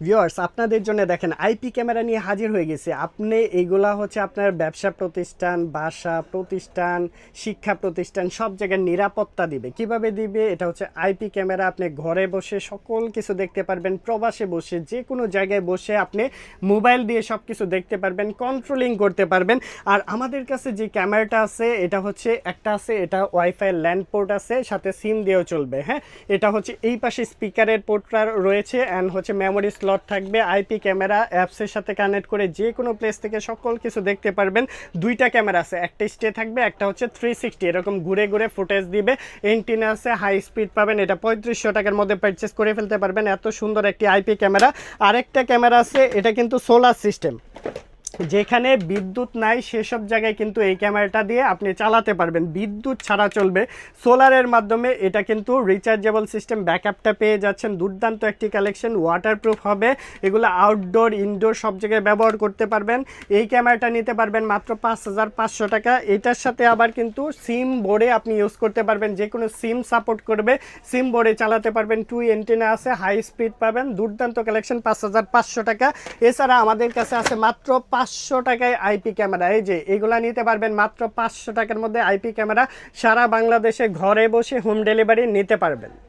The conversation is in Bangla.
ভিউয়ার্স আপনাদের জন্য দেখেন আইপি ক্যামেরা নিয়ে হাজির হয়ে গেছে। আপনি এইগুলা হচ্ছে আপনার ব্যবসা প্রতিষ্ঠান, বাসা প্রতিষ্ঠান, শিক্ষা প্রতিষ্ঠান সব জায়গায় নিরাপত্তা দিবে। কিভাবে দিবে? এটা হচ্ছে আইপি ক্যামেরা। আপনি ঘরে বসে সকল কিছু দেখতে পারবেন, প্রবাসে বসে যে কোনো জায়গায় বসে আপনি মোবাইল দিয়ে সব কিছু দেখতে পারবেন, কন্ট্রোলিং করতে পারবেন। আর আমাদের কাছে যে ক্যামেরাটা আছে এটা হচ্ছে একটা আছে, এটা ওয়াইফাই ল্যান্ড পোর্ট আছে, সাথে সিম দিয়েও চলবে। হ্যাঁ, এটা হচ্ছে এই পাশে স্পিকারের পোর্টটা রয়েছে অ্যান্ড হচ্ছে মেমোরি স্লট থাকবে। আইপি ক্যামেরা অ্যাপসের সাথে কানেক্ট করে যে কোনো প্লেস থেকে সকল কিছু দেখতে পারবেন। দুইটা ক্যামেরা আছে, একটা স্টে থাকবে, একটা হচ্ছে 360 এরকম ঘুরে ঘুরে ফুটেজ দিবে। এন্টিনা আছে, হাই স্পিড পাবেন। এটা 3500 টাকার মধ্যে পারচেস করে ফেলতে পারবেন। এত সুন্দর একটি আইপি ক্যামেরা। আরেকটা ক্যামেরা আছে, এটা কিন্তু সোলার সিস্টেম, যেখানে বিদ্যুৎ নাই সেসব জায়গায় কিন্তু এই ক্যামেরাটা দিয়ে আপনি চালাতে পারবেন, বিদ্যুৎ ছাড়া চলবে সোলারের মাধ্যমে। এটা কিন্তু রিচার্জেবল সিস্টেম, ব্যাকআপটা পেয়ে যাচ্ছেন। দুর্দান্ত একটি কালেকশন, ওয়াটারপ্রুফ হবে। এগুলো আউটডোর ইনডোর সব জায়গায় ব্যবহার করতে পারবেন। এই ক্যামেরাটা নিতে পারবেন মাত্র 5500 টাকা। এটার সাথে আবার কিন্তু সিম বোর্ডে আপনি ইউজ করতে পারবেন, যে কোনো সিম সাপোর্ট করবে, সিম বোর্ডে চালাতে পারবেন। টু এন্টেনা আছে, হাই স্পিড পাবেন। দুর্দান্ত কালেকশন, 5500 টাকা। এছাড়া আমাদের কাছে আছে মাত্র 500 টাকায় আইপি ক্যামেরা। এই যে এগুলা নিতে পারবেন মাত্র 500 টাকার মধ্যে আইপি ক্যামেরা। সারা বাংলাদেশে ঘরে বসে হোম ডেলিভারি নিতে পারবেন।